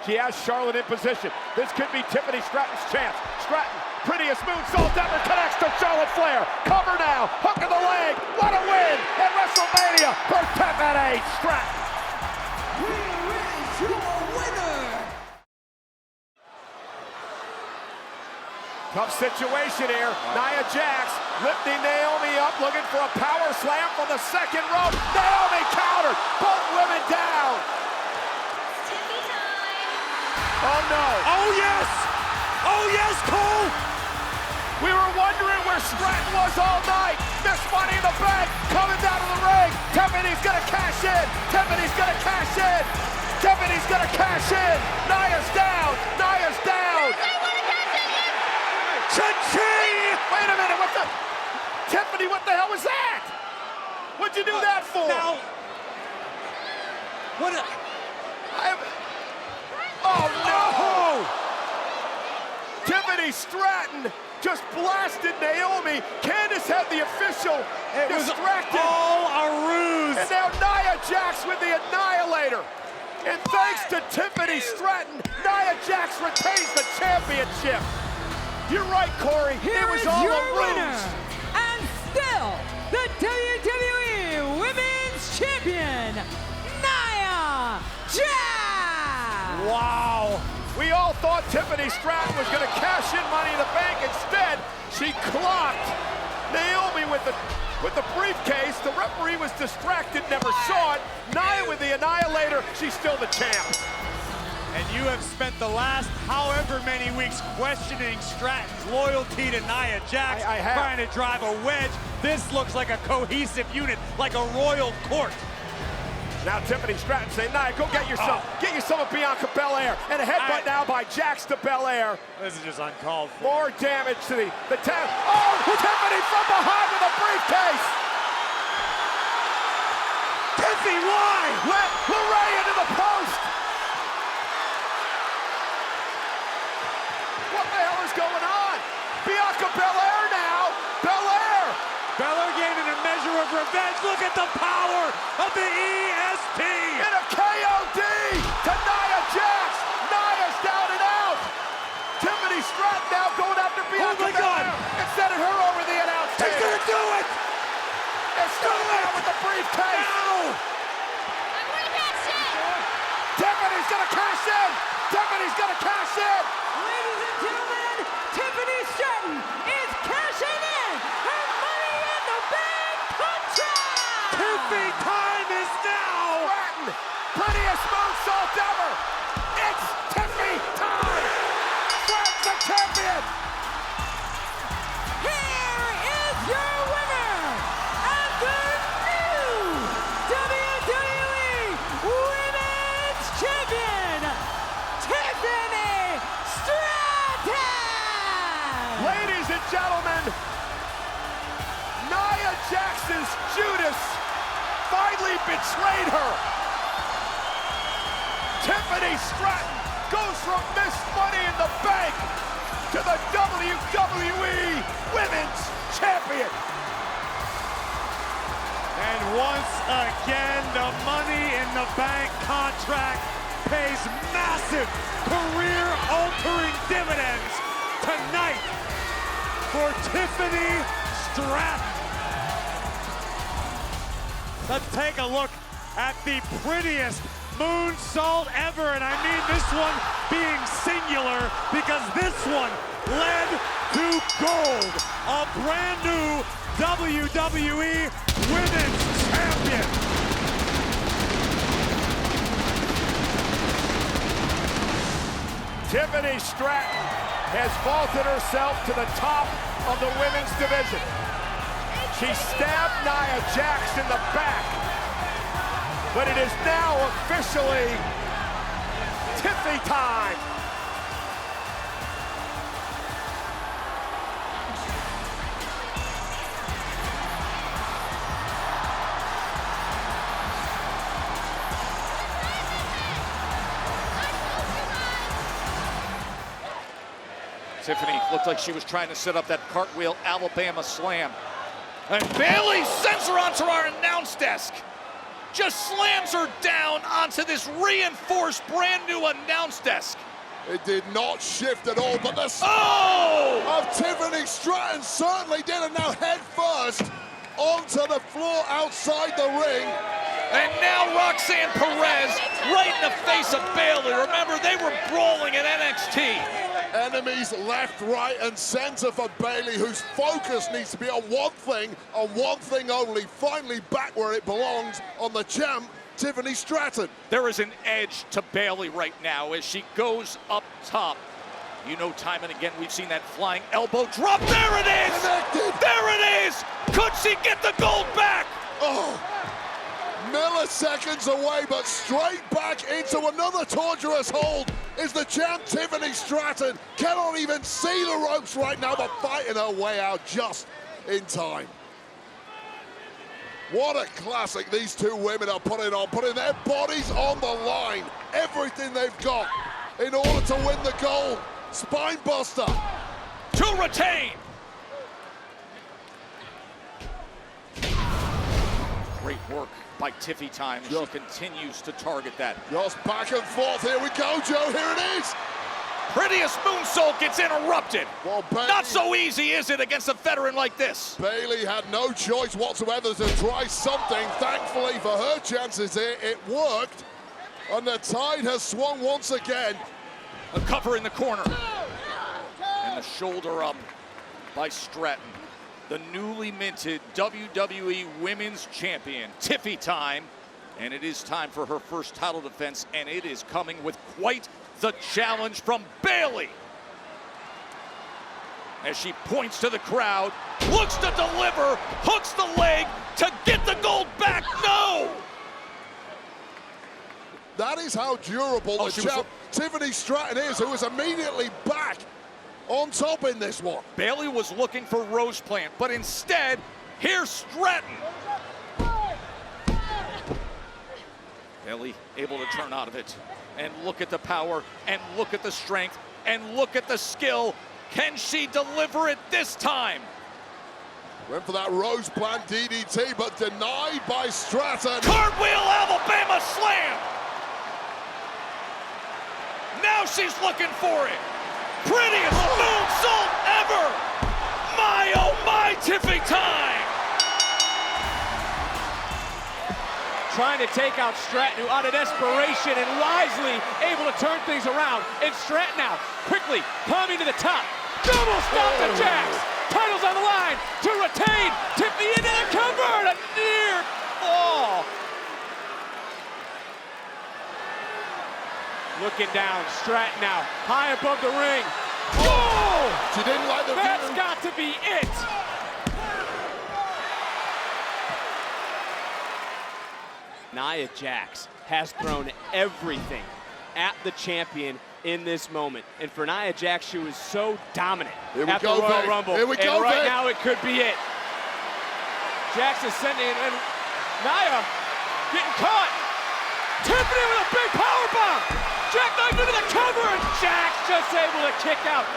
He has Charlotte in position. This could be Tiffany Stratton's chance. Stratton, prettiest moonsault ever, connects to Charlotte Flair. Cover now, hook of the leg. What a win at WrestleMania for Tiffany Stratton. Here is your winner. Tough situation here. Nia Jax lifting Naomi up, looking for a power slam from the second rope. Naomi countered. Both women down. Oh no. Oh yes! Oh yes, Cole! We were wondering where Stratton was all night. This Money in the Bank coming down to the ring. Tiffany's gonna cash in. Tiffany's gonna cash in. Tiffany's gonna cash in. Nia's down. Nia's down. Cha-ching! Wait a minute, what the? Tiffany, what the hell was that? What'd you do that for? Now, what? Oh no! Tiffany Stratton just blasted Naomi. Candice had the official distracted. It was all a ruse. And now Nia Jax with the Annihilator. And thanks to Tiffany Stratton, Nia Jax retains the championship. You're right, Corey. Here it was is all your a ruse. winner, and still the WWE Women's Champion, Nia Jax. Wow. We all thought Tiffany Stratton was going to cash in Money in the Bank. Instead, she clocked Naomi with the briefcase. The referee was distracted, never saw it. Nia with the Annihilator. She's still the champ. And you have spent the last however many weeks questioning Stratton's loyalty to Nia Jax, I have. trying to drive a wedge. This looks like a cohesive unit, like a royal court. Now Tiffany Stratton saying, Nia, go get yourself. Get yourself a Bianca Belair. And a headbutt now by Jax to Belair. This is just uncalled for. More damage to the tap. Oh, Tiffany from behind with a briefcase. Tiffy, why? Let Lorraine into the post. What the hell is going on? Bianca Belair now. Belair. Belair gaining a measure of revenge. Look at the power of the EST. And a KOD to Nia Jax. Nia's down and out. Tiffany Stratton now going after Bianca Belair. Instead of her over the announce He's table. gonna do it. And still there with the briefcase. Tiffany's gonna cash in. Tiffany's gonna cash in. Ladies and gentlemen, Tiffany Stratton is cashing in her Money in the Bank contract. Tiffy time is now. Stratton, prettiest moonsault ever. It's Tiffy time. Stratton's the champion. Here is your winner, and the new WWE Women's Champion, Tiffany Stratton. Ladies and gentlemen, Nia Jax's Judas finally betrayed her. Tiffany Stratton goes from Miss Money in the Bank to the WWE Women's Champion. And once again, the Money in the Bank contract pays massive career-altering dividends tonight for Tiffany Stratton. Let's take a look at the prettiest moonsault ever, and I mean this one being singular because this one led to gold. A brand new WWE Women's Champion. Tiffany Stratton has vaulted herself to the top of the women's division. She stabbed Nia Jax in the back, but it is now officially Tiffy time. Tiffany looked like she was trying to set up that cartwheel Alabama slam. And Bayley sends her onto our announce desk. just slams her down onto this reinforced brand new announce desk. It did not shift at all, but the of Tiffany Stratton certainly did, and now head first onto the floor outside the ring. And now Roxanne Perez right in the face of Bayley. Remember, they were brawling at NXT. Enemies left, right, and center for Bayley, whose focus needs to be on one thing only. Finally back where it belongs, on the champ, Tiffany Stratton. There is an edge to Bayley right now as she goes up top. You know, time and again, we've seen that flying elbow drop. There it is! Connected. There it is! Could she get the gold back? Oh, milliseconds away, but straight back into another torturous hold is the champ, Tiffany Stratton. Cannot even see the ropes right now, but fighting her way out just in time. What a classic these two women are putting on, putting their bodies on the line. Everything they've got in order to win the gold. Spine buster. To retain. Great work by Tiffy time. She continues to target that. Just back and forth. Here we go, Joe. Here it is. Prettiest moonsault gets interrupted. Well, not so easy, is it, against a veteran like this? Bayley had no choice whatsoever to try something. Thankfully for her chances here, it worked. And the tide has swung once again. A cover in the corner. And the shoulder up by Stratton. The newly minted WWE Women's Champion, Tiffy time. And it is time for her first title defense, and it is coming with quite the challenge from Bayley. As she points to the crowd, looks to deliver, hooks the leg to get the gold back. No! That is how durable the champ Tiffany Stratton is, who is immediately back on top in this one. Bayley was looking for Rose Plant, but instead, here's Stratton. Bayley able to turn out of it. And look at the power, and look at the strength, and look at the skill. Can she deliver it this time? Went for that Rose Plant DDT, but denied by Stratton. Cartwheel Alabama slam! Now she's looking for it. Prettiest moonsault ever! My, oh my, Tiffy time! Trying to take out Stratton, who out of desperation and wisely able to turn things around. And Stratton now, quickly climbing to the top. Double stop to Jax. Titles on the line to retain. Tiffany into the cover and a near fall. Looking down, Stratton now, high above the ring. Oh! She didn't like the view. That's got to be it. Nia Jax has thrown everything at the champion in this moment. And for Nia Jax, she was so dominant at the Royal Rumble. Here we go, and right now it could be it. Jax is sending, and Nia getting caught. Tiffany with a big powerbomb. Jackknife into the cover, and Jax just able to kick out.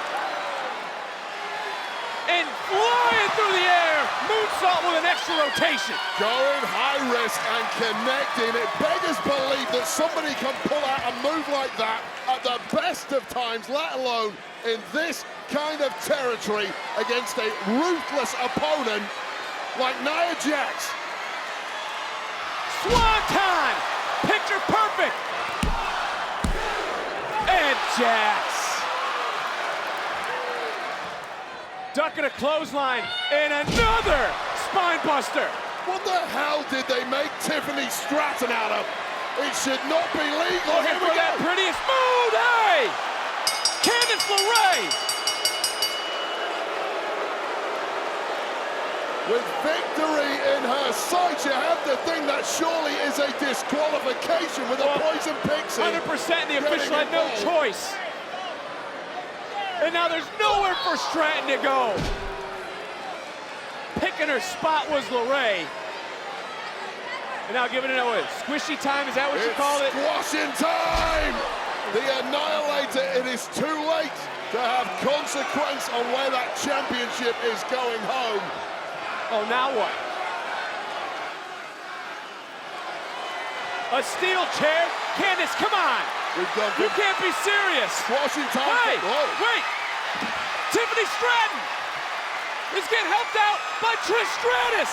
And flying through the air, moonsault with an extra rotation. Going high risk and connecting. It beggars belief that somebody can pull out a move like that at the best of times, let alone in this kind of territory against a ruthless opponent like Nia Jax. Swanton, picture perfect. And Jax. Ducking a clothesline and another spine buster. What the hell did they make Tiffany Stratton out of? It should not be legal. Looking for that prettiest move. Hey! Candice LeRae. With victory in her sights, you have to think that surely is a disqualification with a poison pixie. 100% the official had no choice. And now there's nowhere for Stratton to go. Picking her spot was LeRae. And now giving it away. Squishy time, is that what you call it? Squashing time! The Annihilator, it is too late to have consequence on where that championship is going home. Oh, now what? A steel chair. Candice, come on. You can't be serious. Squashing time. Hey, wait. Tiffany Stratton is getting helped out by Trish Stratus.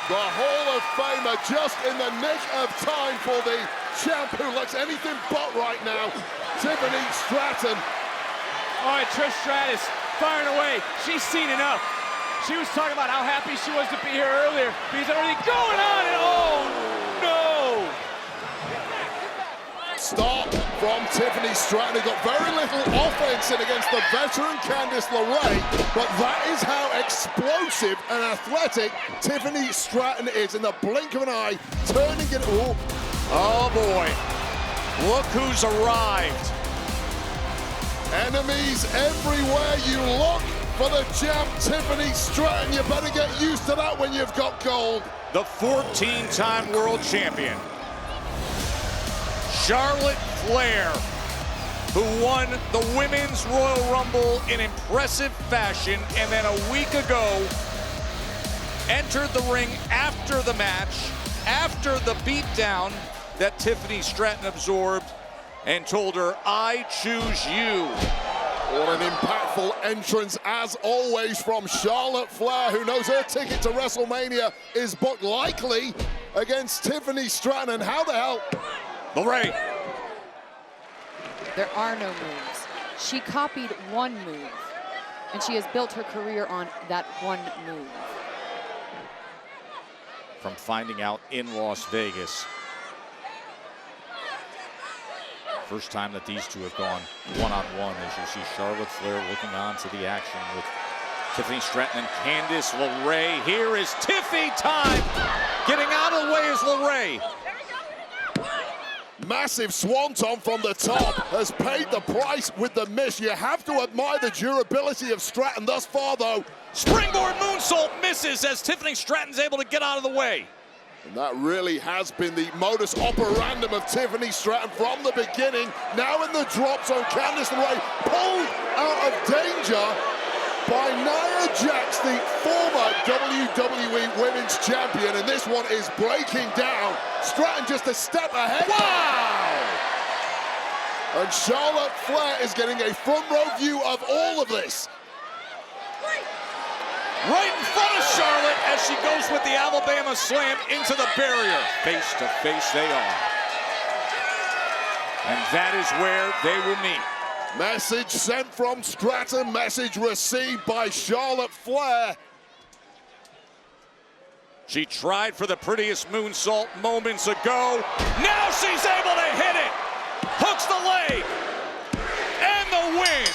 The Hall of Famer just in the nick of time for the champ who looks anything but right now, Tiffany Stratton. All right, Trish Stratus firing away. She's seen enough. She was talking about how happy she was to be here earlier. Because everything going on and oh no! Start from Tiffany Stratton, who got very little offense in against the veteran Candice LeRae, but that is how explosive and athletic Tiffany Stratton is. In the blink of an eye, turning it. Oh boy, look who's arrived. Enemies everywhere you look for the champ, Tiffany Stratton. You better get used to that when you've got gold. The 14-time world champion, Charlotte Flair, who won the Women's Royal Rumble in impressive fashion, and then a week ago entered the ring after the match, after the beatdown that Tiffany Stratton absorbed, and told her, "I choose you." What an impactful entrance, as always, from Charlotte Flair, who knows her ticket to WrestleMania is booked likely against Tiffany Stratton. And how the hell? LeRae. There are no moves. She copied one move, and she has built her career on that one move. From finding out in Las Vegas, first time that these two have gone one-on-one, as you see Charlotte Flair looking on to the action with Tiffany Stratton and Candice LeRae. Here is Tiffy time. Getting out of the way is LeRae. Massive swanton from the top has paid the price with the miss. You have to admire the durability of Stratton thus far, though. Springboard moonsault misses as Tiffany Stratton's able to get out of the way. And that really has been the modus operandum of Tiffany Stratton from the beginning. Now in the drop zone, Candice LeRae pulled out of danger by Nia Jax, the former WWE Women's Champion. And this one is breaking down. Stratton just a step ahead. Wow! And Charlotte Flair is getting a front row view of all of this. Right in front of Charlotte as she goes with the Alabama slam into the barrier. Face to face they are. And that is where they will meet. Message sent from Stratton, message received by Charlotte Flair. She tried for the prettiest moonsault moments ago. Now she's able to hit it. Hooks the leg. And the win.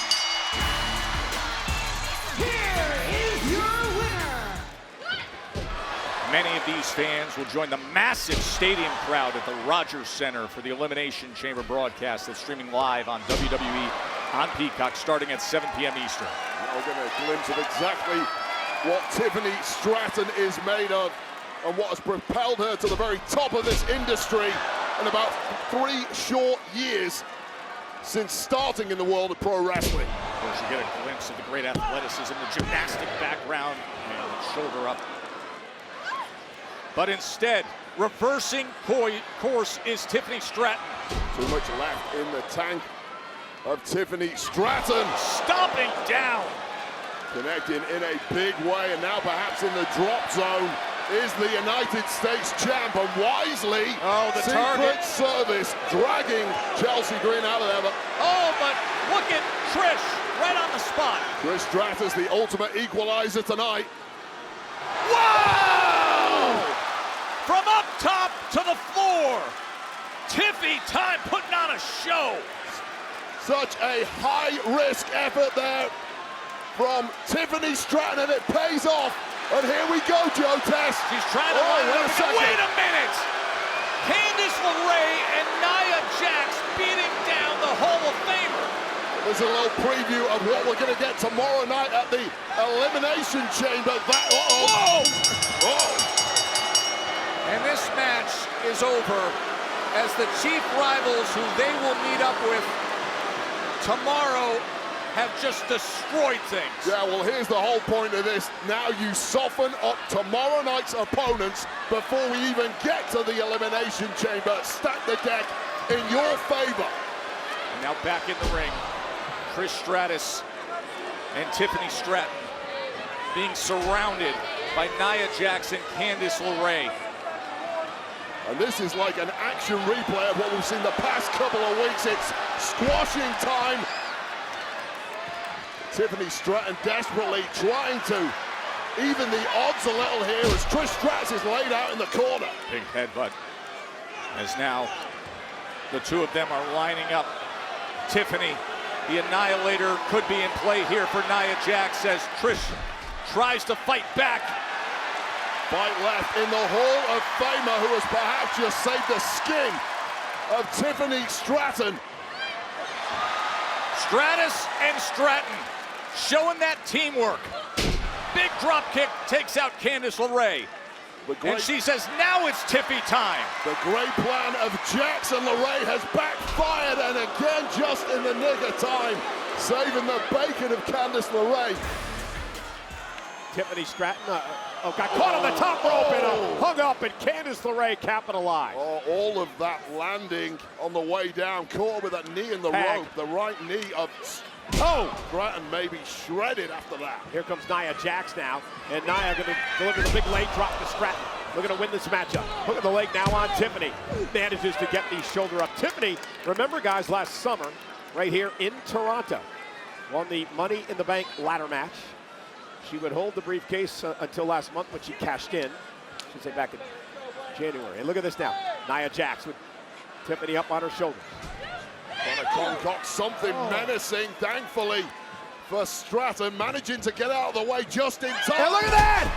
Many of these fans will join the massive stadium crowd at the Rogers Center for the Elimination Chamber broadcast that's streaming live on WWE on Peacock starting at 7 p.m. Eastern. We'll get a glimpse of exactly what Tiffany Stratton is made of and what has propelled her to the very top of this industry in about 3 short years since starting in the world of pro wrestling. Of course, you get a glimpse of the great athleticism, the gymnastic background, and shoulder up. But instead, reversing course is Tiffany Stratton. Too much left in the tank of Tiffany Stratton. Stomping down. Connecting in a big way, and now perhaps in the drop zone is the United States champ, and wisely, the Secret target. Service dragging Chelsea Green out of there. But look at Trish right on the spot. Trish Stratus, the ultimate equalizer tonight. Wow! From up top to the floor. Tiffy time putting on a show. Such a high-risk effort there from Tiffany Stratton, and it pays off. And here we go, Joe Test. She's trying to line it up. Wait a minute! Candice LeRae and Nia Jax beating down the Hall of Famer. There's a little preview of what we're going to get tomorrow night at the Elimination Chamber. And this match is over as the chief rivals who they will meet up with tomorrow have just destroyed things. Yeah, well, here's the whole point of this. Now you soften up tomorrow night's opponents before we even get to the Elimination Chamber. Stack the deck in your favor. And now back in the ring, Trish Stratus and Tiffany Stratton being surrounded by Nia Jax and Candice LeRae. And this is like an action replay of what we've seen the past couple of weeks. It's squashing time. Tiffany Stratton desperately trying to even the odds a little here as Trish Stratus is laid out in the corner. Big headbutt. As now the two of them are lining up. Tiffany, the Annihilator, could be in play here for Nia Jax as Trish tries to fight back. Fight left in the Hall of Famer who has perhaps just saved the skin of Tiffany Stratton. Stratus and Stratton showing that teamwork. Big drop kick takes out Candice LeRae. And she says, now it's Tiffy time. The great plan of Jax and LeRae has backfired, and again, just in the nick of time, saving the bacon of Candice LeRae. Tiffany Stratton got caught on the top rope and hung up, and Candice LeRae capitalized. Oh, all of that landing on the way down, caught with that knee in the rope. The right knee of Stratton may be shredded after that. Here comes Nia Jax now, and Nia going to deliver the big leg drop to Stratton. Looking to win this matchup. Look at the leg now on Tiffany. Manages to get the shoulder up. Tiffany, remember guys, last summer, right here in Toronto, won the Money in the Bank ladder match. She would hold the briefcase until last month when she cashed in. Should say back in January. And look at this now. Nia Jax with Tiffany up on her shoulders. Gonna concoct something menacing, thankfully, for Stratton, managing to get out of the way just in time. And look at that!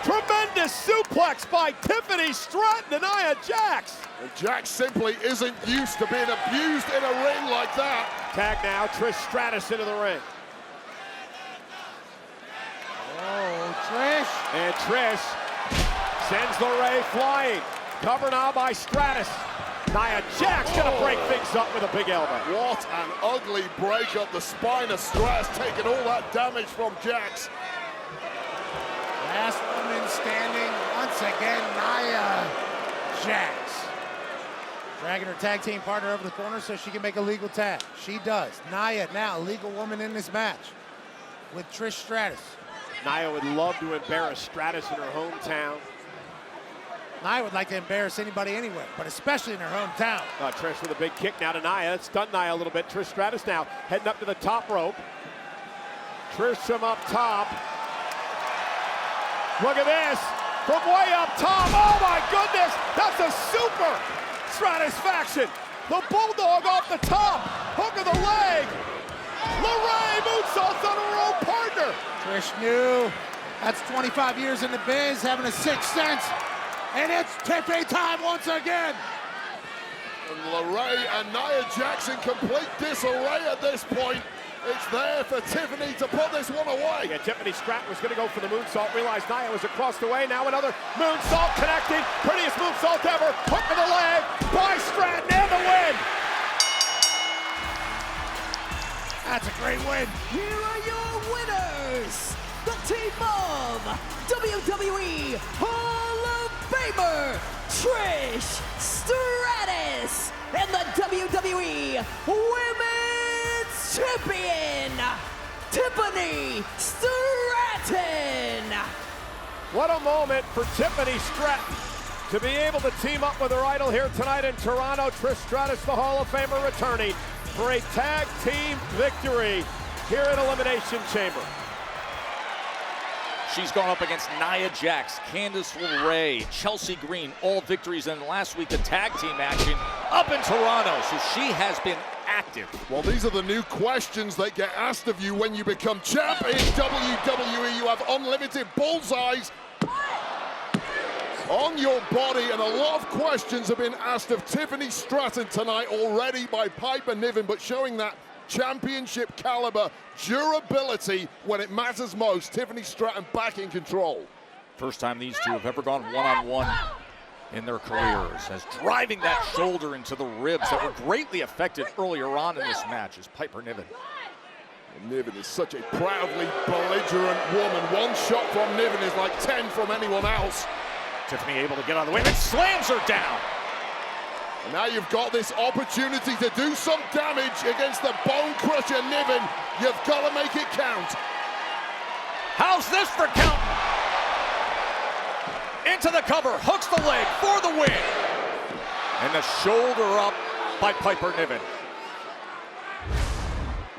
Tremendous suplex by Tiffany Stratton and Nia Jax. And Jax simply isn't used to being abused in a ring like that. Tag now, Trish Stratus into the ring. Oh, Trish. And Trish sends LeRae flying. Cover now by Stratus. Nia Jax gonna break things up with a big elbow. What an ugly break up the spine of Stratus, taking all that damage from Jax. Last woman standing, once again, Nia Jax. Dragging her tag team partner over the corner so she can make a legal tag. She does. Nia now, legal woman in this match with Trish Stratus. Nia would love to embarrass Stratus in her hometown. Nia would like to embarrass anybody anywhere, but especially in her hometown. Trish with a big kick now to Nia. That stunned Nia a little bit. Trish Stratus now heading up to the top rope. Trish from up top. Look at this. From way up top. Oh my goodness. That's a super Stratusfaction. The Bulldog off the top. Hook of the leg. LeRae moonsaults on her own partner. Trish knew. That's 25 years in the biz, having a sixth sense. And it's Tiffy time once again. And LeRae and Nia Jax in complete disarray at this point. It's there for Tiffany to put this one away. Yeah, Tiffany Stratton was going to go for the moonsault. Realized Nia was across the way. Now another moonsault connecting. Prettiest moonsault ever. Hook of the leg by Stratton and the win. That's a great win. Here are your winners. The team of WWE Hall of Famer Trish Stratus and the WWE Women's Champion Tiffany Stratton. What a moment for Tiffany Stratton to be able to team up with her idol here tonight in Toronto. Trish Stratus, the Hall of Famer, returning for a tag team victory here in Elimination Chamber. She's gone up against Nia Jax, Candice LeRae, Chelsea Green, all victories in last week, the tag team action up in Toronto. So she has been active. Well, these are the new questions that get asked of you when you become champ in WWE. You have unlimited bullseyes on your body, and a lot of questions have been asked of Tiffany Stratton tonight already by Piper Niven, but showing that championship caliber durability when it matters most. Tiffany Stratton back in control. First time these two have ever gone one-on-one in their careers, as driving that shoulder into the ribs that were greatly affected earlier on in this match is Piper Niven. Niven is such a proudly belligerent woman. One shot from Niven is like 10 from anyone else. Tiffany able to get out of the way and slams her down. And now you've got this opportunity to do some damage against the bone crusher Niven. You've got to make it count. How's this for counting? Into the cover, hooks the leg for the win. And the shoulder up by Piper Niven.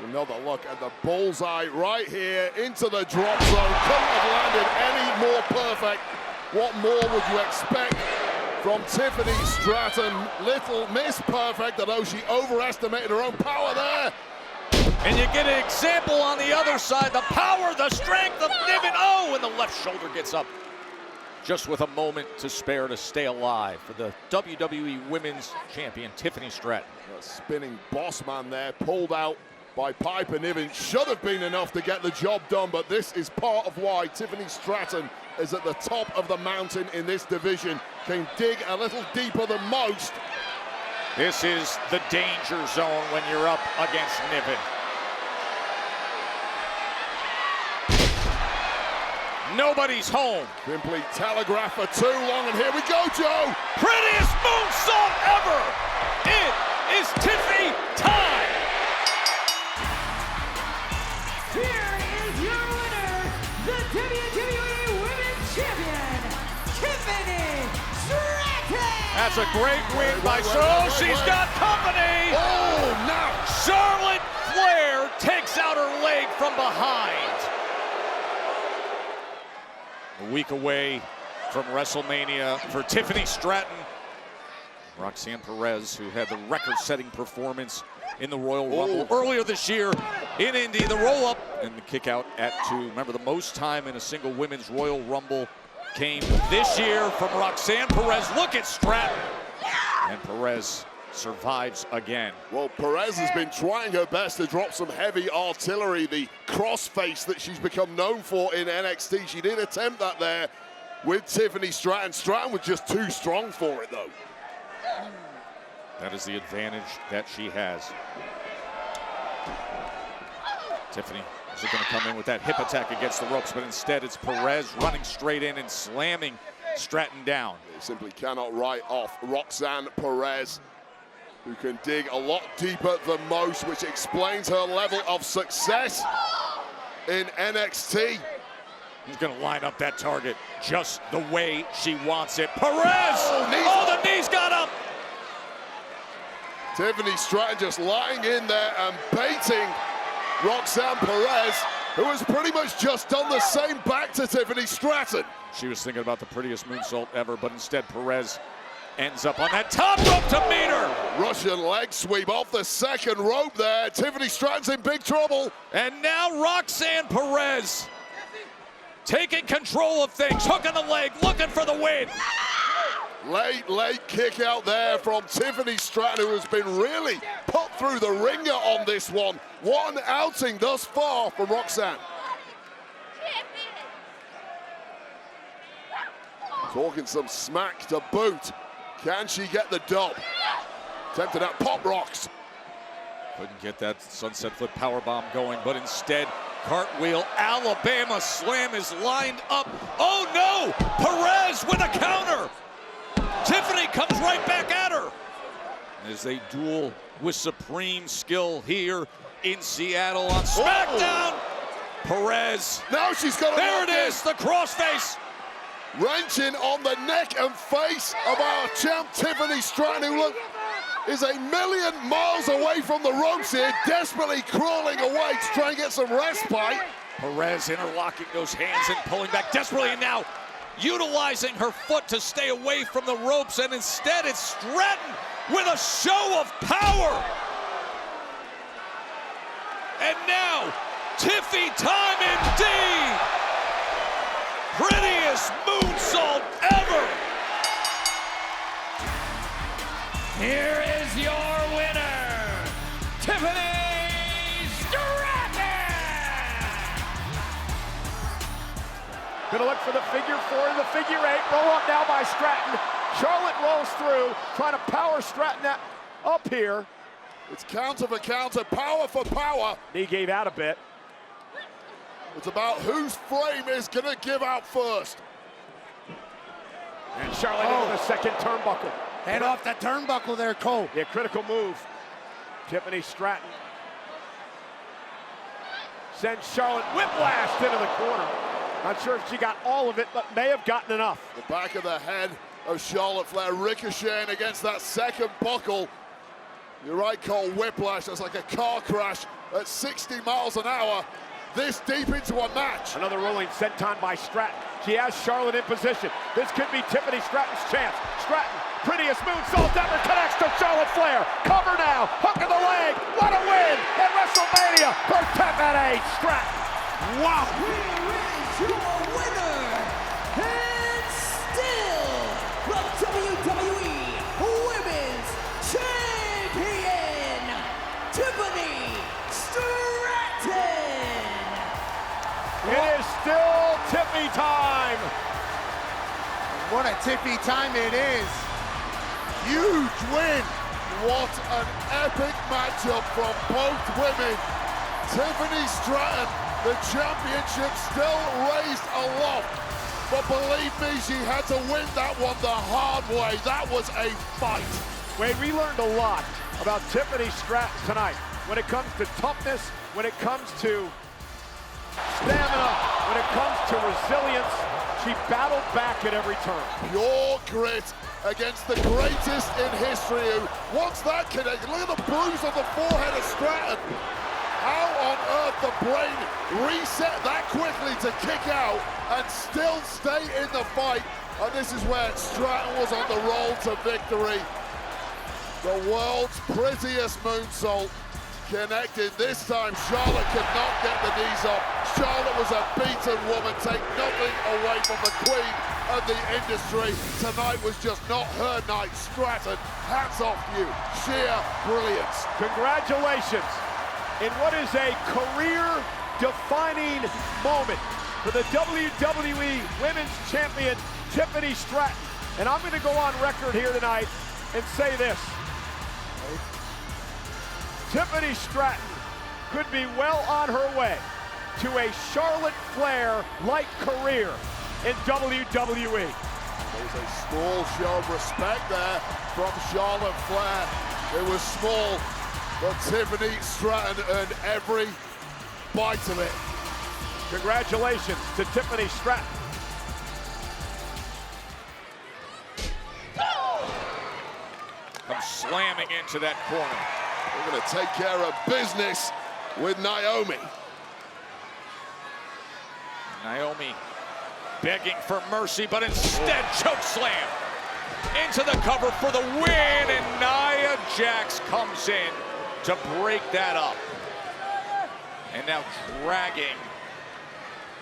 Another look at the bullseye right here into the drop zone. Couldn't have landed any more perfect. What more would you expect from Tiffany Stratton? Little miss perfect, although she overestimated her own power there. And you get an example on the other side. The power, the strength of Niven. Oh, and the left shoulder gets up. Just with a moment to spare to stay alive for the WWE Women's Champion, Tiffany Stratton. A spinning boss man there, pulled out by Piper Niven. Should have been enough to get the job done, but this is part of why Tiffany Stratton is at the top of the mountain in this division. Can dig a little deeper than most. This is the danger zone when you're up against Niven. Nobody's home. Simply telegraphed for too long, and here we go, Joe. Prettiest moonsault ever. It is Tiffany time. Here is your winner, the WWE Women's Champion, Tiffany Stratton! That's a great win by she's got company! Oh, now! Charlotte Flair takes out her leg from behind. A week away from WrestleMania for Tiffany Stratton. Roxanne Perez, who had the record-setting performance in the Royal Rumble earlier this year in Indy. The roll-up and the kick out at 2. Remember, the most time in a single women's Royal Rumble came this year from Roxanne Perez. Look at Stratton. And Perez survives again. Well, Perez has been trying her best to drop some heavy artillery, the crossface that she's become known for in NXT. She did attempt that there with Tiffany Stratton. Stratton was just too strong for it, though. That is the advantage that she has. Tiffany is going to come in with that hip attack against the ropes, but instead it's Perez running straight in and slamming Stratton down. They simply cannot write off Roxanne Perez, who can dig a lot deeper than most, which explains her level of success in NXT. He's going to line up that target just the way she wants it. Perez! Oh, the knees got up! Tiffany Stratton just lying in there and baiting Roxanne Perez, who has pretty much just done the same back to Tiffany Stratton. She was thinking about the prettiest moonsault ever, but instead Perez ends up on that top rope to meet her. Russian leg sweep off the second rope there. Tiffany Stratton's in big trouble. And now Roxanne Perez taking control of things, hooking the leg, looking for the win. Late kick out there from Tiffany Stratton, who has been really put through the ringer on this one. One outing thus far from Roxanne. Talking some smack to boot. Can she get the dub? Attempted at pop rocks. Couldn't get that sunset flip powerbomb going, but instead, cartwheel Alabama slam is lined up. Oh no! Perez with a counter! Tiffany comes right back at her. As they duel with supreme skill here in Seattle on SmackDown. Perez. Now she's got there it is, the crossface. Wrenching on the neck and face of our champ Tiffany Stratton, who look is a million miles away from the ropes here, desperately crawling away to try and get some respite. Perez interlocking those hands and pulling back desperately, and now utilizing her foot to stay away from the ropes, and instead it's Stratton with a show of power. And now, Tiffy time indeed. Prettiest moonsault ever. Here is your winner, Tiffany Stratton! Gonna look for the figure 4 and the figure 8. Roll up now by Stratton. Charlotte rolls through, trying to power Stratton up here. It's counter for counter, power for power. Knee gave out a bit. It's about whose flame is going to give out first. And Charlotte into the second turnbuckle. Head off that turnbuckle there, Cole. Yeah, critical move. Tiffany Stratton sends Charlotte whiplashed into the corner. Not sure if she got all of it, but may have gotten enough. The back of the head of Charlotte Flair ricocheting against that second buckle. You're right, Cole, whiplash. That's like a car crash at 60 miles an hour. This deep into a match. Another rolling senton by Stratton. She has Charlotte in position. This could be Tiffany Stratton's chance. Stratton, prettiest moonsault ever, connects to Charlotte Flair. Cover now, hook of the leg. What a win at WrestleMania for Tiffany Stratton. Wow. Here is your winner, and still the WWE Women's Champion, Tiffany Stratton. It is still Tiffy time. What a Tiffy time it is. Huge win. What an epic matchup from both women. Tiffany Stratton, the championship still raised aloft. But believe me, she had to win that one the hard way. That was a fight. Wade, we learned a lot about Tiffany Stratton tonight. When it comes to toughness, when it comes to stamina, when it comes to resilience, she battled back at every turn. Pure grit against the greatest in history. Once that connected, look at the bruise on the forehead of Stratton. How on earth the brain reset that quickly to kick out and still stay in the fight? And this is where Stratton was on the roll to victory. The world's prettiest moonsault connected. This time Charlotte could not get the knees up. Charlotte was a beaten woman. Take nothing away from the queen of the industry. Tonight was just not her night. Stratton, hats off to you. Sheer brilliance. Congratulations in what is a career-defining moment for the WWE Women's Champion, Tiffany Stratton. And I'm going to go on record here tonight and say this. Tiffany Stratton could be well on her way to a Charlotte Flair-like career in WWE. There's a small show of respect there from Charlotte Flair. It was small, but Tiffany Stratton earned every bite of it. Congratulations to Tiffany Stratton. Comes slamming into that corner. We're going to take care of business with Naomi. Naomi begging for mercy, but instead choke slam into the cover for the win, and Nia Jax comes in to break that up. And now dragging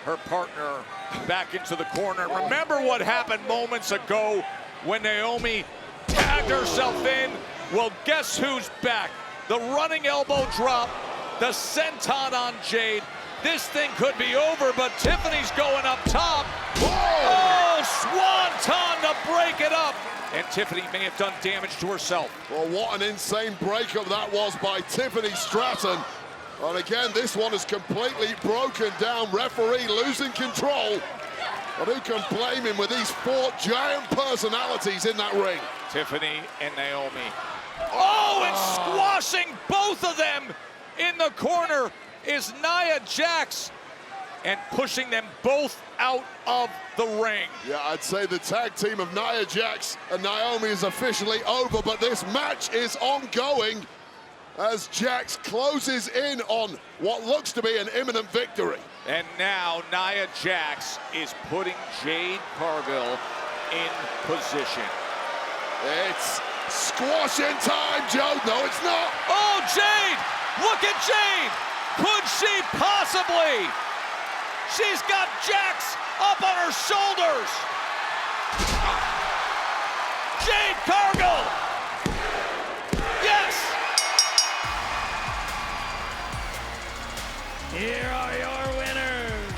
her partner back into the corner. Remember what happened moments ago when Naomi tagged herself in? Well, guess who's back? The running elbow drop, the senton on Jade. This thing could be over, but Tiffany's going up top. Oh, swanton to break it up. And Tiffany may have done damage to herself. Well, what an insane breakup that was by Tiffany Stratton. And again, this one is completely broken down. Referee losing control. But who can blame him with these four giant personalities in that ring? Tiffany and Naomi. Oh, and squashing both of them in the corner is Nia Jax, and pushing them both out of the ring. Yeah, I'd say the tag team of Nia Jax and Naomi is officially over, but this match is ongoing as Jax closes in on what looks to be an imminent victory. And now Nia Jax is putting Jade Cargill in position. It's squashing time, Joe. No, it's not. Oh, Jade! Look at Jade! Could she possibly? She's got Jax up on her shoulders. Jade Cargill! Yes! Here are your winners,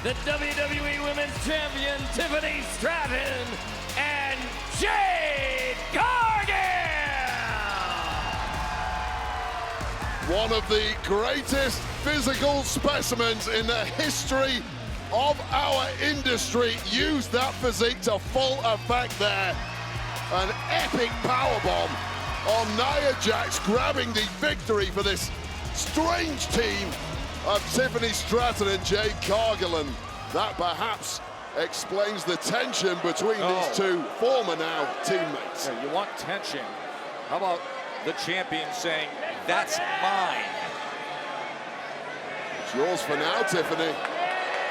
the WWE Women's Champion, Tiffany Stratton, and Jade Cargill! One of the greatest physical specimens in the history of our industry used that physique to full effect there. An epic powerbomb on Nia Jax, grabbing the victory for this strange team of Tiffany Stratton and Jade Cargill, and that perhaps explains the tension between these two former now teammates. Yeah, you want tension. How about the champion saying, "That's mine"? It's yours for now, Tiffany.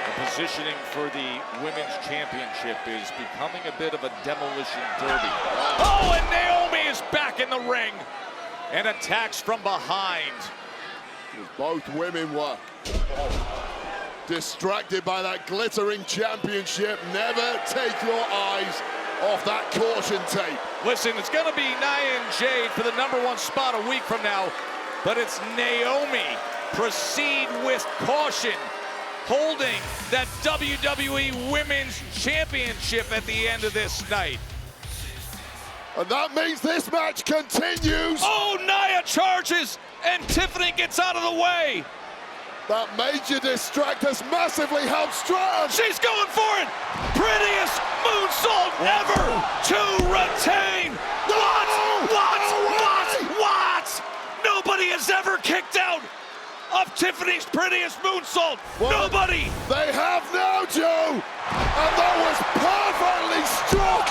The positioning for the women's championship is becoming a bit of a demolition derby. Oh, and Naomi is back in the ring and attacks from behind. Both women were distracted by that glittering championship. Never take your eyes off that caution tape. Listen, it's going to be Nia and Jade for the #1 spot a week from now, but it's Naomi. Proceed with caution, holding that WWE Women's Championship at the end of this night. And that means this match continues. Oh, Nia charges, and Tiffany gets out of the way. That major distractor's massively helped Stratton. She's going for it. Prettiest moonsault ever to retain. What? Nobody has ever kicked out of Tiffany's prettiest moonsault. Well, nobody. They have now, Joe. And that was perfectly struck.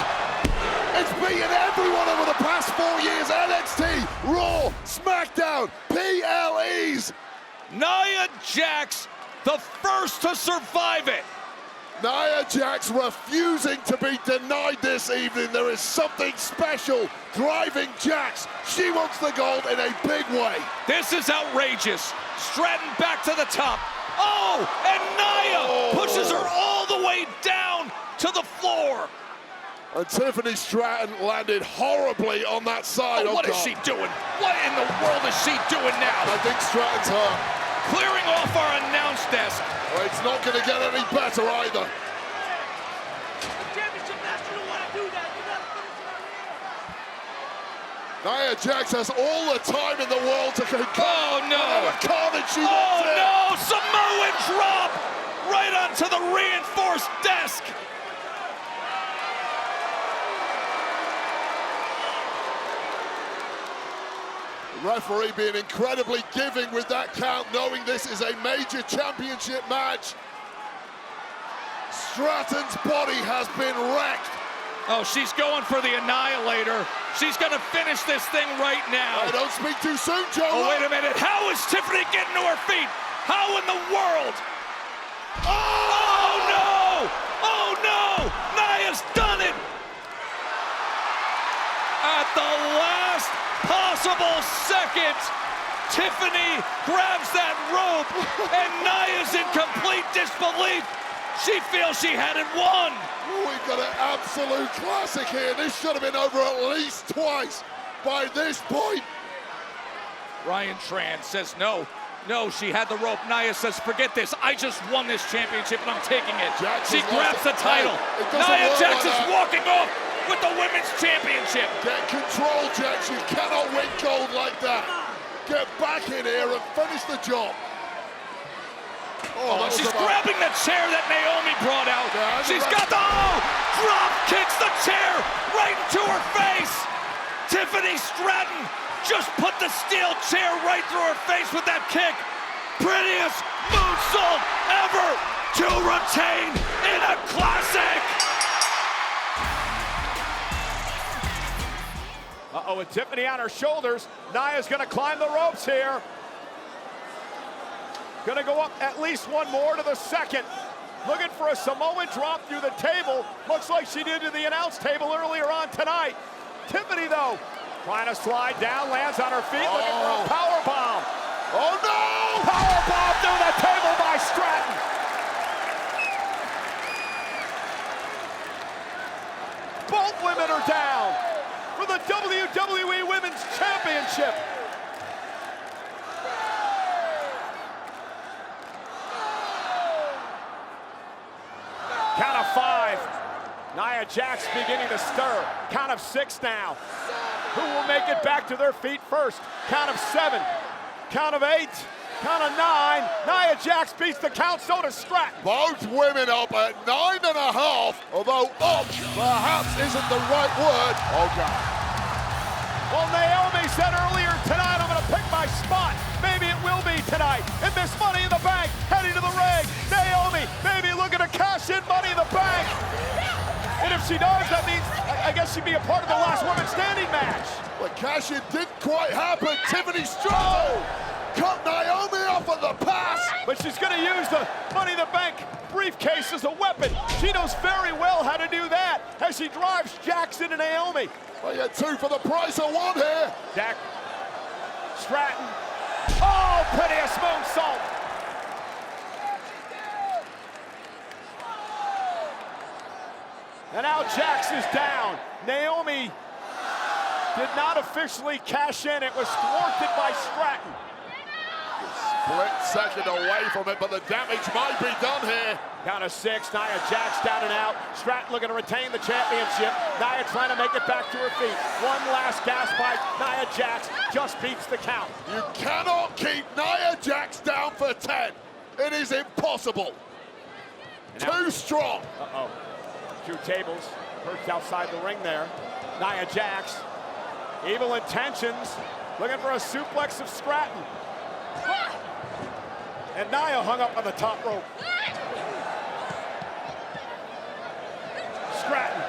It's beaten everyone over the past 4 years. NXT, Raw, SmackDown, PLEs. Nia Jax, the first to survive it. Nia Jax refusing to be denied this evening. There is something special driving Jax. She wants the gold in a big way. This is outrageous. Stratton back to the top. Oh, and Nia pushes her all the way down to the floor. And Tiffany Stratton landed horribly on that side. What is she doing? What in the world is she doing now? I think Stratton's hurt. Clearing off our announce desk. Well, it's not going to get any better either. Nia Jax has all the time in the world to conclude. Oh, no. Carnage she Oh, wants no. Samoan drop right onto the reinforced desk. The referee being incredibly giving with that count, knowing this is a major championship match. Stratton's body has been wrecked. Oh, she's going for the Annihilator. She's going to finish this thing right now. Don't speak too soon, Joe. Oh, wait a minute. How is Tiffany getting to her feet? How in the world? Oh, no! Oh, no! Nia's done it! At the last possible second, Tiffany grabs that rope, and Nia's in complete disbelief. She feels she had it won. We've got an absolute classic here. This should have been over at least twice by this point. Ryan Tran says no. No, she had the rope. Nia says, forget this. I just won this championship and I'm taking it. She grabs the title. Nia Jax is walking off with the women's championship. Get control, Jax. You cannot win gold like that. Get back in here and finish the job. Oh, she's grabbing the chair that Naomi brought out. She's got the, drop kicks the chair right into her face. Tiffany Stratton just put the steel chair right through her face with that kick. Prettiest moonsault ever to retain in a classic. Uh-oh, with Tiffany on her shoulders, Nia's gonna climb the ropes here. Gonna go up at least one more to the second. Looking for a Samoan drop through the table. Looks like she did to the announce table earlier on tonight. Tiffany, though, trying to slide down, lands on her feet, looking for a power bomb. Oh, no! Power bomb through the table by Stratton. Both women are down for the WWE Women's Championship. Count of 5. Nia Jax beginning to stir. Count of 6 now. Who will make it back to their feet first? Count of 7. Count of 8, count of 9. Nia Jax beats the count, so does Stratton. Both women up at 9.5, although up perhaps isn't the right word. Oh, God. Well, Naomi said earlier tonight, I'm going to pick my spot. Maybe it will be tonight. And this Money in the Bank heading to the ring. Naomi maybe looking to cash in Money in the Bank. And if she does, that means I guess she'd be a part of the last woman standing match. But cash-in didn't quite happen. Tiffany Stratton cut Naomi off at the pass. But she's going to use the Money in the Bank briefcase as a weapon. She knows very well how to do that as she drives Jax into Naomi. Well, you get 2 for the price of 1 here. Jack, Stratton. Oh, prettiest moonsault. And now Jax is down. Naomi did not officially cash in. It was thwarted by Stratton. Split second away from it, but the damage might be done here. Count of 6, Nia Jax down and out. Stratton looking to retain the championship. Nia trying to make it back to her feet. One last gasp by Nia Jax, just beats the count. You cannot keep Nia Jax down for 10. It is impossible. Too strong. Uh-oh. 2 tables, perched outside the ring there. Nia Jax, evil intentions, looking for a suplex of Stratton. And Nia hung up on the top rope. Stratton.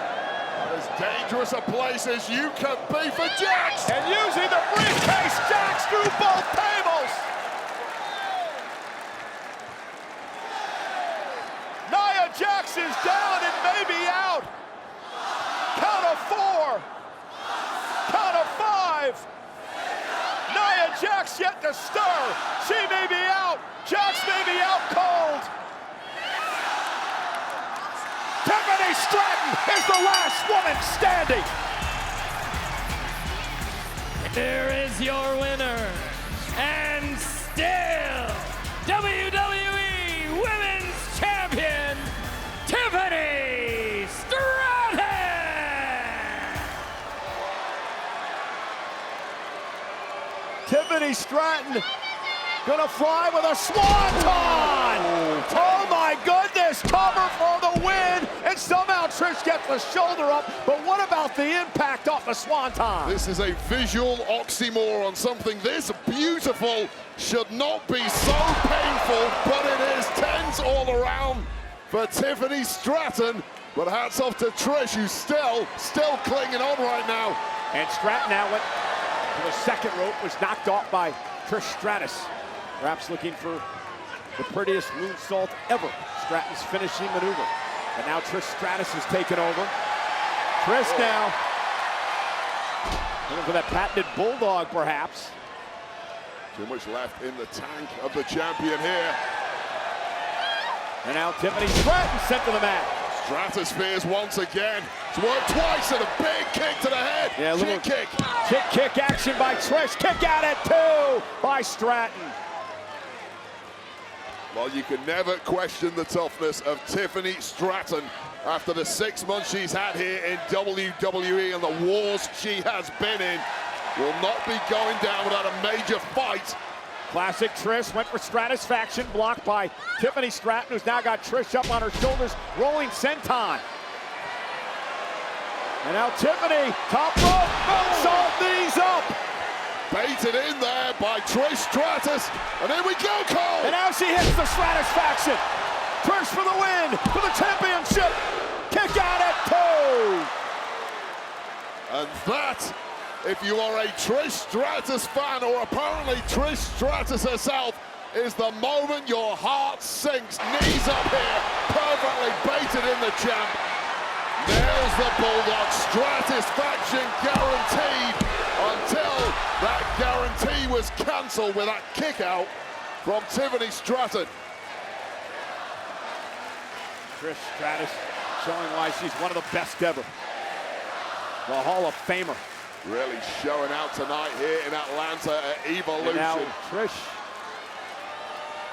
As dangerous a place as you can be for Jax. And using the briefcase, Jax through both tables. Nia Jax is down and maybe out. Count of 4. Count of 5. Nia Jax yet to stir. She may be out. Jax may be out cold. Tiffany Stratton is the last woman standing. Here is your winner, and still WWE Women's Champion, Tiffany Stratton! Tiffany Stratton gonna fly with a swanton! Oh my goodness, cover for the win! And somehow Trish gets the shoulder up, but what about the impact off the swanton? This is a visual oxymoron. Something this beautiful should not be so painful, but it is 10s all around for Tiffany Stratton. But hats off to Trish, who's still clinging on right now. And Stratton now went to the second rope, was knocked off by Trish Stratus. Perhaps looking for the prettiest moonsault ever. Stratton's finishing maneuver. And now Trish Stratus has taken over. Trish now looking for that patented bulldog, perhaps. Too much left in the tank of the champion here. And now Tiffany Stratton sent to the mat. Stratospheres once again. It's worked twice and a big kick to the head. Yeah, little kick. Kick action by Trish. Kick out at 2 by Stratton. Well, you can never question the toughness of Tiffany Stratton after the 6 months she's had here in WWE and the wars she has been in. Will not be going down without a major fight. Classic Trish went for Stratusfaction, blocked by Tiffany Stratton, who's now got Trish up on her shoulders, rolling senton. And now Tiffany, top rope, moonsault, knees up. Baited in there by Trish Stratus, and here we go, Cole! And now she hits the Stratusfaction. Trish for the win, for the championship. Kick out at 2. And that, if you are a Trish Stratus fan, or apparently Trish Stratus herself, is the moment your heart sinks. Knees up here, perfectly baited in the champ. Nails the Bulldog, Stratusfaction guaranteed, until that guarantee was cancelled with that kick out from Tiffany Stratton. Trish Stratus showing why she's one of the best ever. The Hall of Famer. Really showing out tonight here in Atlanta at Evolution. And now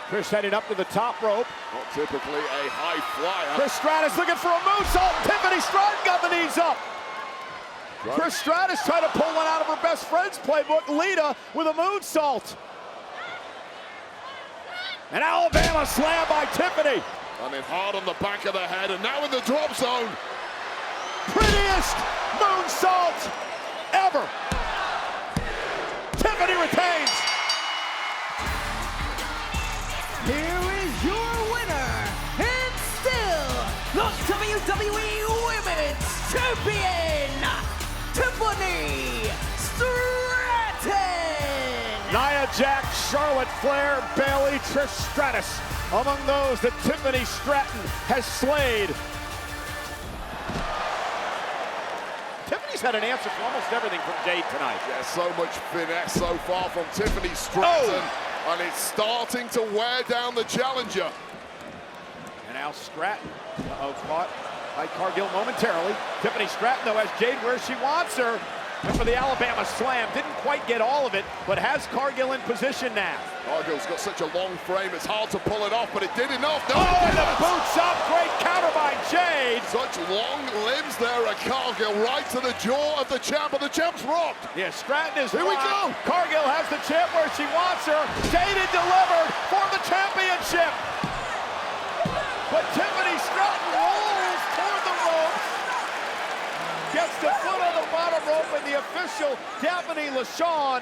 Trish heading up to the top rope. Not typically a high flyer. Trish Stratus looking for a moonsault. Tiffany Stratton got the knees up. Trish Stratus tried to pull one out of her best friend's playbook, Lita, with a moonsault. An Alabama slam by Tiffany. And then hard on the back of the head, and now in the drop zone. Prettiest moonsault ever. Tiffany retains. Here is your winner, and still the WWE Women's Champion, Tiffany Stratton! Nia Jax, Charlotte Flair, Bayley, Trish Stratus, among those that Tiffany Stratton has slayed. Tiffany's had an answer for almost everything from Jade tonight. Yeah, so much finesse so far from Tiffany Stratton. Oh. And it's starting to wear down the challenger. And now Stratton, caught by Cargill momentarily. Tiffany Stratton, though, has Jade where she wants her. Went for the Alabama slam, didn't quite get all of it, but has Cargill in position now. Cargill's got such a long frame, it's hard to pull it off, but it did enough. No, and the boots up, great counter by Jade. Such long limbs there at Cargill, right to the jaw of the champ, but the champ's rocked. Yeah, Stratton is Here we go. Cargill has the champ where she wants her. Jade had delivered for the championship. But Tiffany Stratton rolls toward the ropes. Gets the foot on the bottom rope, and the official, Daphne LaShawn,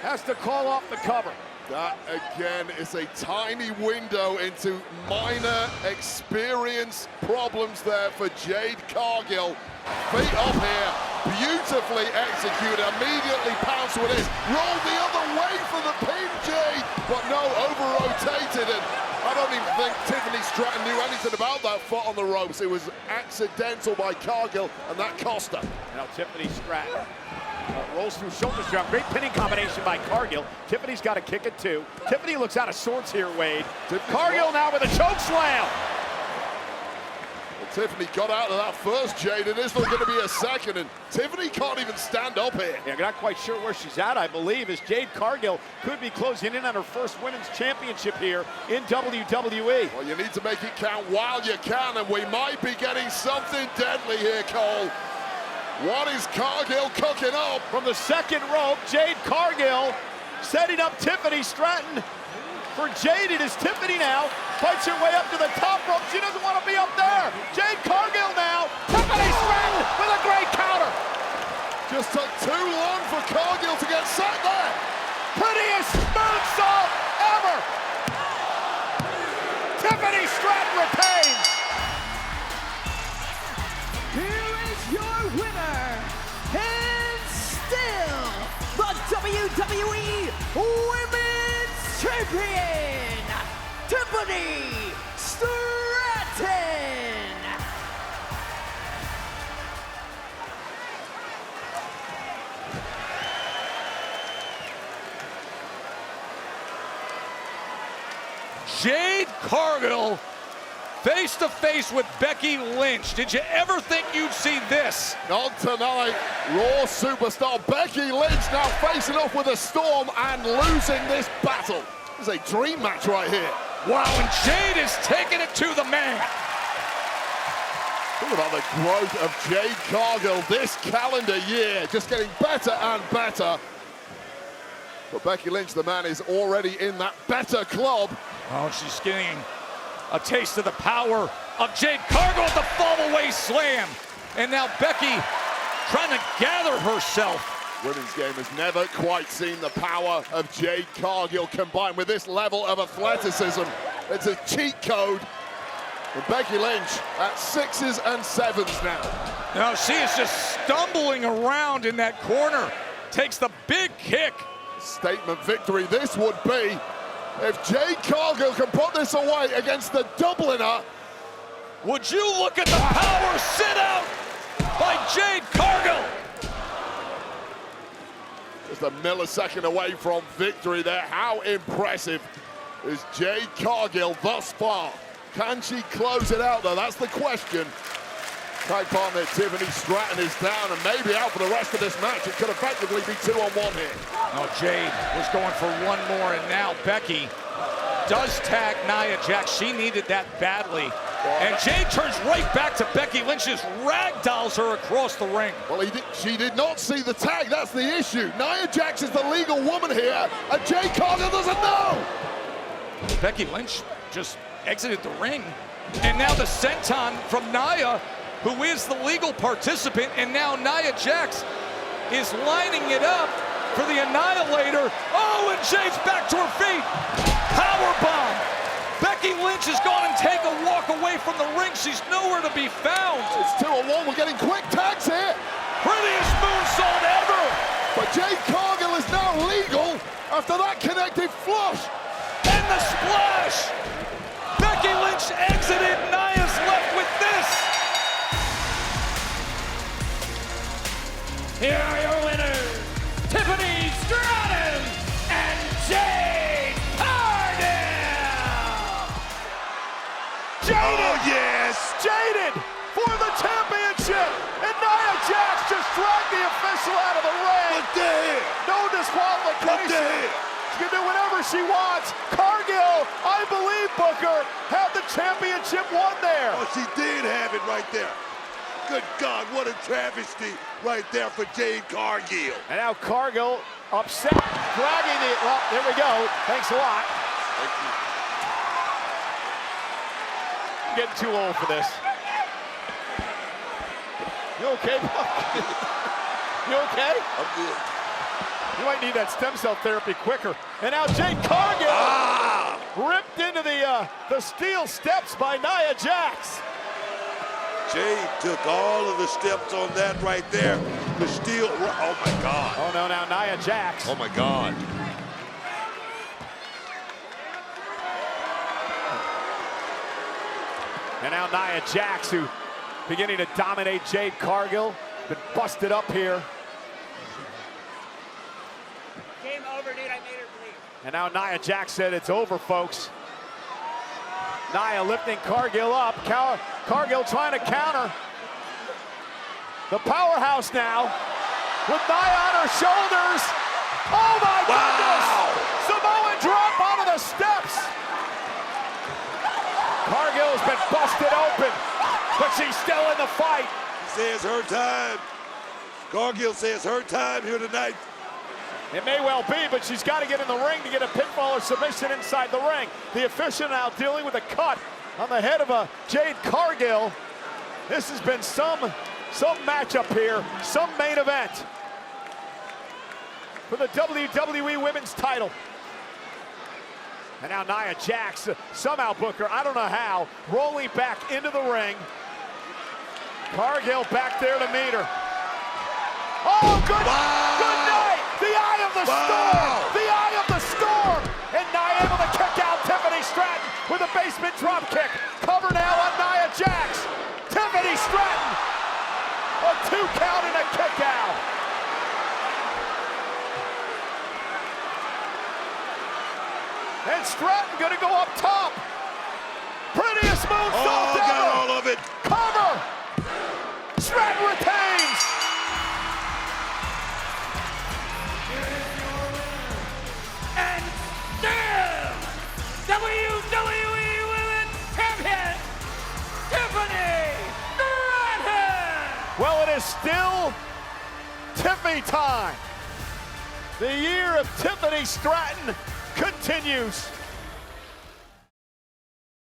has to call off the cover. That, again, is a tiny window into minor experience problems there for Jade Cargill. Feet up here, beautifully executed, immediately pounced with this. Rolled the other way for the pin, Jade, but no, over-rotated, and I don't even think Tiffany Stratton knew anything about that foot on the ropes. It was accidental by Cargill, and that cost her. Now Tiffany Stratton rolls through shoulder strap. Great pinning combination by Cargill. Tiffany's got to kick it too. Tiffany looks out of sorts here, Wade. Cargill now with a choke slam. Well, Tiffany got out of that first, Jade. It is not going to be a second, and Tiffany can't even stand up here. Yeah, not quite sure where she's at, I believe, as Jade Cargill could be closing in on her first women's championship here in WWE. Well, you need to make it count while you can, and we might be getting something deadly here, Cole. What is Cargill cooking up? From the second rope, Jade Cargill setting up Tiffany Stratton. For Jade, it is Tiffany now. Fights her way up to the top rope. She doesn't want to be up there. Jade Cargill now. Tiffany Stratton with a great counter. Just took too long for Cargill to get set there. Prettiest moonsault ever. Tiffany Stratton retains. Here is your winner, and still the WWE Women's Champion, Tiffany Stratton. Jade Cargill face to face with Becky Lynch. Did you ever think you'd see this? Not tonight. Raw superstar Becky Lynch now facing off with a Storm and losing this battle. This is a dream match right here. Wow, and Jade is taking it to the man. Think about the growth of Jade Cargill this calendar year. Just getting better and better. But Becky Lynch, the man, is already in that better club. Oh, she's getting a taste of the power of Jade Cargill with the fall-away slam. And now Becky trying to gather herself. Women's game has never quite seen the power of Jade Cargill combined with this level of athleticism. It's a cheat code. And Becky Lynch at 6s and 7s now. Now she is just stumbling around in that corner. Takes the big kick. Statement victory this would be. If Jade Cargill can put this away against the Dubliner. Would you look at the power sit out by Jade Cargill? Just a millisecond away from victory there. How impressive is Jade Cargill thus far? Can she close it out though? That's the question. Tag partner Tiffany Stratton is down and maybe out for the rest of this match. It could effectively be 2-on-1 here. Oh, Jade was going for one more, and now Becky does tag Nia Jax. She needed that badly. And Jade turns right back to Becky Lynch, just ragdolls her across the ring. Well, she did not see the tag. That's the issue. Nia Jax is the legal woman here, and Jade Cargill doesn't know. Becky Lynch just exited the ring. And now the senton from Nia, who is the legal participant, and now Nia Jax is lining it up for the Annihilator. Oh, and Jade's back to her feet. Powerbomb. Becky Lynch has gone and taken a walk away from the ring. She's nowhere to be found. It's 2-1. We're getting quick tags here. Prettiest moonsault ever. But Jade Cargill is now legal after that connected flush. And the splash. Becky Lynch exited. Nia's left with this. Here are your winners, Tiffany Stratton and Jade Cargill. Jaded! Yes! Jaded for the championship! And Nia Jax just dragged the official out of the ring. What the hell? No disqualification. What the hell? She can do whatever she wants. Cargill, I believe Booker, had the championship won there. Oh, she did have it right there. Good God, what a travesty right there for Jade Cargill. And now Cargill upset, dragging the, well, there we go. Thanks a lot. Thank you. I'm getting too old for this. You okay, Buck? You okay? I'm good. You might need that stem cell therapy quicker. And now Jade Cargill ripped into the steel steps by Nia Jax. Jade took all of the steps on that right there. The steel, oh my God. Oh no, now Nia Jax. Oh my God. And now Nia Jax, who beginning to dominate Jade Cargill. Been busted up here. Game over, dude. I made her bleed. And now Nia Jax said it's over, folks. Nia lifting Cargill up. Cargill trying to counter. The powerhouse now with Nia on her shoulders. Oh my goodness! Samoan drop onto the steps. Cargill's been busted open, but she's still in the fight. He says her time. Cargill says her time here tonight. It may well be, but she's got to get in the ring to get a pinfall or submission inside the ring. The official now dealing with a cut on the head of Jade Cargill. This has been some matchup here, some main event for the WWE Women's title. And now Nia Jax, somehow Booker, I don't know how, rolling back into the ring. Cargill back there to meet her. Oh, good night! The eye of the storm! The eye of the storm! And Nia able to kick out Tiffany Stratton with a basement drop kick. Cover now on Nia Jax. Tiffany Stratton! A 2 count and a kick out. And Stratton gonna go up top. Prettiest moonsault ever. Got all of it. Cover. Stratton retains. And still, WWE Women's Champion, Tiffany Stratton. Well, it is still Tiffy time. The year of Tiffany Stratton continues.